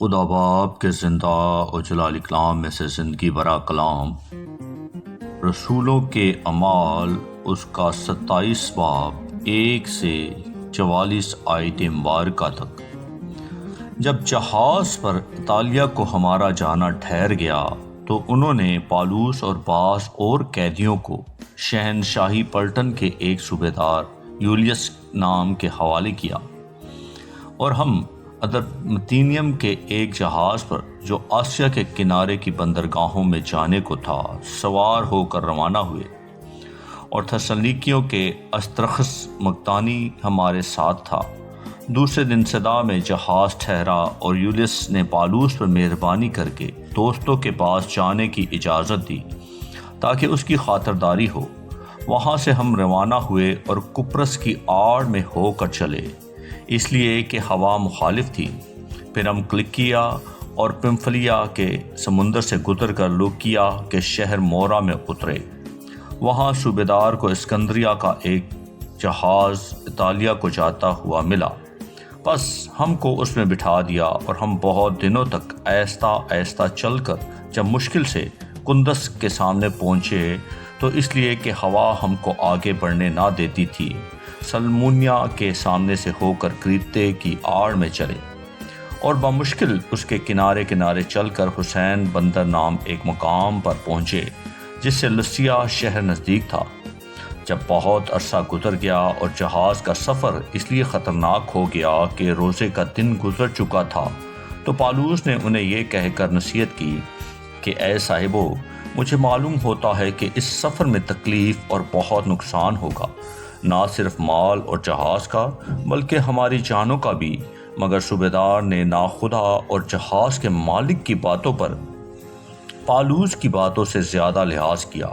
خدا باپ کے زندہ و جلال کلام میں سے زندگی برا کلام، رسولوں کے اعمال اس کا 27 باب 1 سے 44 آیت مبارکہ تک۔ جب جہاز پر اطالیہ کو ہمارا جانا ٹھہر گیا تو انہوں نے پالوس اور بعض اور قیدیوں کو شہنشاہی پلٹن کے ایک صوبیدار یولیس نام کے حوالے کیا، اور ہم ادرمتینیم کے ایک جہاز پر جو آسیا کے کنارے کی بندرگاہوں میں جانے کو تھا سوار ہو کر روانہ ہوئے، اور تھسلنیکیوں کے استرخس مقدانی ہمارے ساتھ تھا۔ دوسرے دن صدا میں جہاز ٹھہرا اور یولیس نے پالوس پر مہربانی کر کے دوستوں کے پاس جانے کی اجازت دی تاکہ اس کی خاطرداری ہو۔ وہاں سے ہم روانہ ہوئے اور کپرس کی آڑ میں ہو کر چلے، اس لیے کہ ہوا مخالف تھی۔ پھر ہم کلکیا اور پمفلیا کے سمندر سے گزر کر لوکیا کے شہر مورا میں اترے۔ وہاں صوبیدار کو اسکندریہ کا ایک جہاز اطالیہ کو جاتا ہوا ملا، بس ہم کو اس میں بٹھا دیا، اور ہم بہت دنوں تک آہستہ آہستہ چل کر جب مشکل سے کندس کے سامنے پہنچے تو اس لیے کہ ہوا ہم کو آگے بڑھنے نہ دیتی تھی، سلمونیا کے سامنے سے ہو کر کریتے کی آڑ میں چلے، اور بمشکل اس کے کنارے کنارے چل کر حسین بندر نام ایک مقام پر پہنچے جس سے لسیا شہر نزدیک تھا۔ جب بہت عرصہ گزر گیا اور جہاز کا سفر اس لیے خطرناک ہو گیا کہ روزے کا دن گزر چکا تھا تو پالوس نے انہیں یہ کہہ کر نصیحت کی کہ اے صاحبو، مجھے معلوم ہوتا ہے کہ اس سفر میں تکلیف اور بہت نقصان ہوگا، نہ صرف مال اور جہاز کا بلکہ ہماری جانوں کا بھی، مگر صوبیدار نے نہ خدا اور جہاز کے مالک کی باتوں پر پالوس کی باتوں سے زیادہ لحاظ کیا،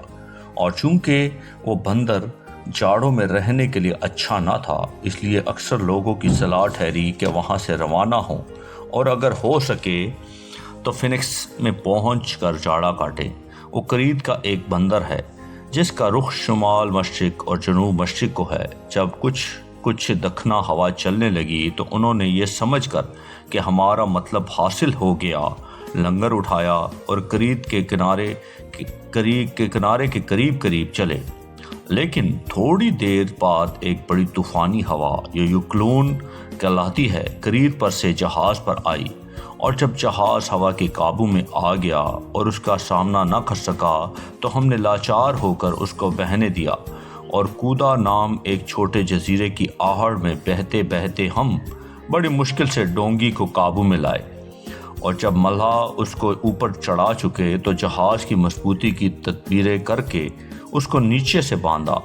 اور چونکہ وہ بندر جاڑوں میں رہنے کے لیے اچھا نہ تھا اس لیے اکثر لوگوں کی صلاح ٹھہری کہ وہاں سے روانہ ہوں، اور اگر ہو سکے تو فینکس میں پہنچ کر جاڑا کاٹیں۔ وہ کرید کا ایک بندر ہے جس کا رخ شمال مشرق اور جنوب مشرق کو ہے۔ جب کچھ دکھنا ہوا چلنے لگی تو انہوں نے یہ سمجھ کر کہ ہمارا مطلب حاصل ہو گیا لنگر اٹھایا اور کرید کے کنارے کے قریب چلے، لیکن تھوڑی دیر بعد ایک بڑی طوفانی ہوا یہ یوکلون کہلاتی ہے کرید پر سے جہاز پر آئی، اور جب جہاز ہوا کے قابو میں آ گیا اور اس کا سامنا نہ کر سکا تو ہم نے لاچار ہو کر اس کو بہنے دیا، اور کودا نام ایک چھوٹے جزیرے کی آہڑ میں بہتے بہتے ہم بڑی مشکل سے ڈونگی کو قابو میں لائے، اور جب ملہا اس کو اوپر چڑھا چکے تو جہاز کی مضبوطی کی تدبیریں کر کے اس کو نیچے سے باندھا،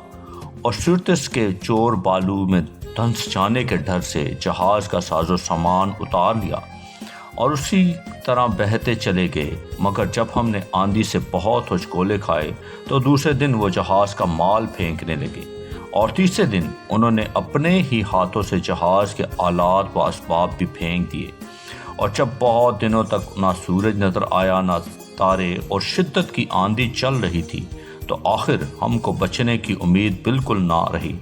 اور سرتس کے چور بالو میں دھنس جانے کے ڈر سے جہاز کا ساز و سامان اتار لیا اور اسی طرح بہتے چلے گئے۔ مگر جب ہم نے آندھی سے بہت ہچکولے کھائے تو دوسرے دن وہ جہاز کا مال پھینکنے لگے، اور تیسرے دن انہوں نے اپنے ہی ہاتھوں سے جہاز کے آلات و اسباب بھی پھینک دیے، اور جب بہت دنوں تک نہ سورج نظر آیا نہ تارے اور شدت کی آندھی چل رہی تھی تو آخر ہم کو بچنے کی امید بالکل نہ رہی،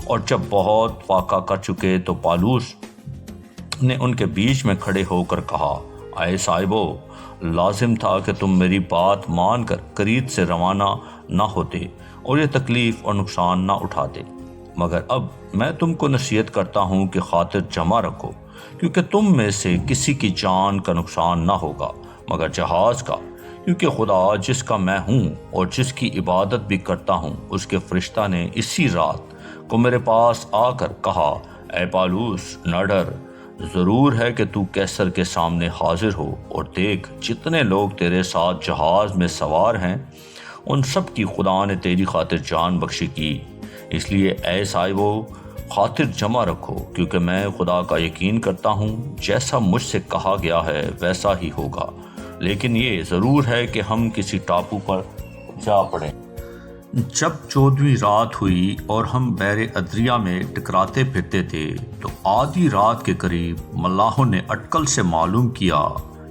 اور جب بہت فاقہ کر چکے تو پالوس نے ان کے بیچ میں کھڑے ہو کر کہا، اے صاحبو، لازم تھا کہ تم میری بات مان کر کرید سے روانہ نہ ہوتے اور یہ تکلیف اور نقصان نہ اٹھاتے، مگر اب میں تم کو نصیحت کرتا ہوں کہ خاطر جمع رکھو، کیونکہ تم میں سے کسی کی جان کا نقصان نہ ہوگا مگر جہاز کا، کیونکہ خدا جس کا میں ہوں اور جس کی عبادت بھی کرتا ہوں اس کے فرشتہ نے اسی رات کو میرے پاس آ کر کہا، اے پالوس، نہ ڈر، ضرور ہے کہ تو کیسر کے سامنے حاضر ہو، اور دیکھ جتنے لوگ تیرے ساتھ جہاز میں سوار ہیں ان سب کی خدا نے تیری خاطر جان بخشی کی، اس لیے اے صاحبو خاطر جمع رکھو، کیونکہ میں خدا کا یقین کرتا ہوں جیسا مجھ سے کہا گیا ہے ویسا ہی ہوگا، لیکن یہ ضرور ہے کہ ہم کسی ٹاپو پر جا پڑیں۔ جب 14ویں رات ہوئی اور ہم بحر ادریا میں ٹکراتے پھرتے تھے تو آدھی رات کے قریب ملاحوں نے اٹکل سے معلوم کیا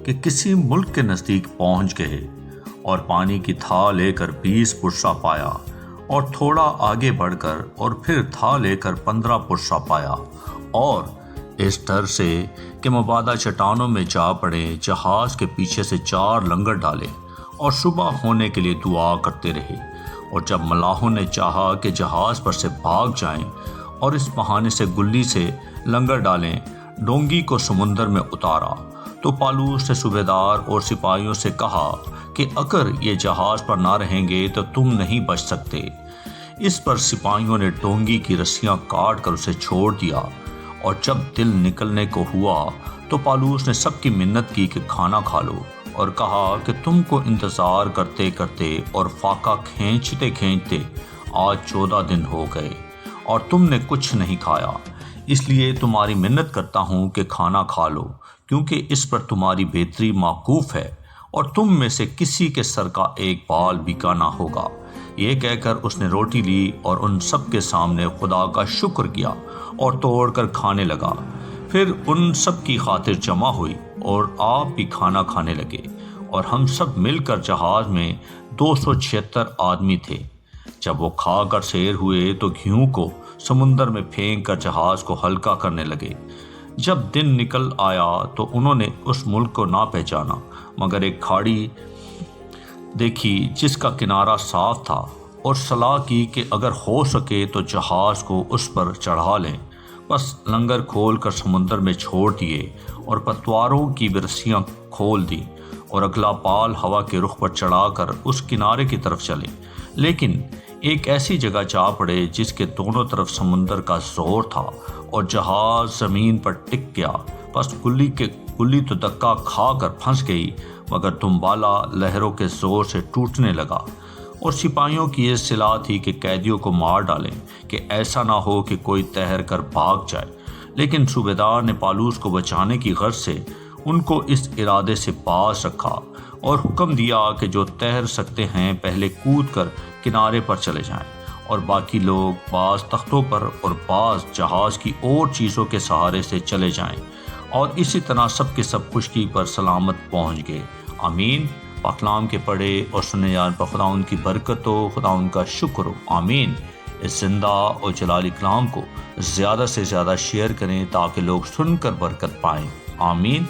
کہ کسی ملک کے نزدیک پہنچ گئے، اور پانی کی تھا لے کر 20 پرسہ پایا، اور تھوڑا آگے بڑھ کر اور پھر تھا لے کر 15 پرسہ پایا، اور اس ڈر سے کہ مبادا چٹانوں میں جا پڑے جہاز کے پیچھے سے 4 لنگر ڈالے اور صبح ہونے کے لیے دعا کرتے رہے، اور جب ملاحوں نے چاہا کہ جہاز پر سے بھاگ جائیں اور اس بہانے سے گلی سے لنگر ڈالیں، ڈونگی کو سمندر میں اتارا، تو پالوس نے صوبیدار اور سپاہیوں سے کہا کہ اگر یہ جہاز پر نہ رہیں گے تو تم نہیں بچ سکتے۔ اس پر سپاہیوں نے ڈونگی کی رسیاں کاٹ کر اسے چھوڑ دیا، اور جب دل نکلنے کو ہوا تو پالوس نے سب کی منت کی کہ کھانا کھا لو، اور کہا کہ تم کو انتظار کرتے کرتے اور فاقہ کھینچتے کھینچتے آج 14 دن ہو گئے اور تم نے کچھ نہیں کھایا، اس لیے تمہاری منت کرتا ہوں کہ کھانا کھا لو، کیونکہ اس پر تمہاری بہتری موقوف ہے، اور تم میں سے کسی کے سر کا ایک بال بھی کا نہ ہوگا۔ یہ کہہ کر اس نے روٹی لی اور ان سب کے سامنے خدا کا شکر کیا اور توڑ کر کھانے لگا۔ پھر ان سب کی خاطر جمع ہوئی اور آپ بھی کھانا کھانے لگے، اور ہم سب مل کر جہاز میں 276 آدمی تھے۔ جب وہ کھا کر سیر ہوئے تو گھیوں کو سمندر میں پھینک کر جہاز کو ہلکا کرنے لگے۔ جب دن نکل آیا تو انہوں نے اس ملک کو نہ پہچانا، مگر ایک کھاڑی دیکھی جس کا کنارہ صاف تھا، اور صلاح کی کہ اگر ہو سکے تو جہاز کو اس پر چڑھا لیں۔ بس لنگر کھول کر سمندر میں چھوڑ دیے اور پتواروں کی برسیاں کھول دیں، اور اگلا پال ہوا کے رخ پر چڑھا کر اس کنارے کی طرف چلے، لیکن ایک ایسی جگہ جا پڑے جس کے دونوں طرف سمندر کا زور تھا، اور جہاز زمین پر ٹک گیا۔ بس گلی تو دکا کھا کر پھنس گئی، مگر دمبالا لہروں کے زور سے ٹوٹنے لگا، اور سپاہیوں کی یہ صلاح تھی کہ قیدیوں کو مار ڈالیں کہ ایسا نہ ہو کہ کوئی تہر کر بھاگ جائے، لیکن صوبیدار نے پالوس کو بچانے کی غرض سے ان کو اس ارادے سے باز رکھا اور حکم دیا کہ جو تیر سکتے ہیں پہلے کود کر کنارے پر چلے جائیں، اور باقی لوگ بعض تختوں پر اور بعض جہاز کی اور چیزوں کے سہارے سے چلے جائیں، اور اسی طرح سب کے سب خشکی پر سلامت پہنچ گئے۔ آمین۔ پاکلام کے پڑھے اور سننے جان پر خدا ان کی برکت ہو، خدا ان کا شکر ہو۔ آمین۔ اس زندہ اور جلالی کلام کو زیادہ سے زیادہ شیئر کریں تاکہ لوگ سن کر برکت پائیں۔ آمین۔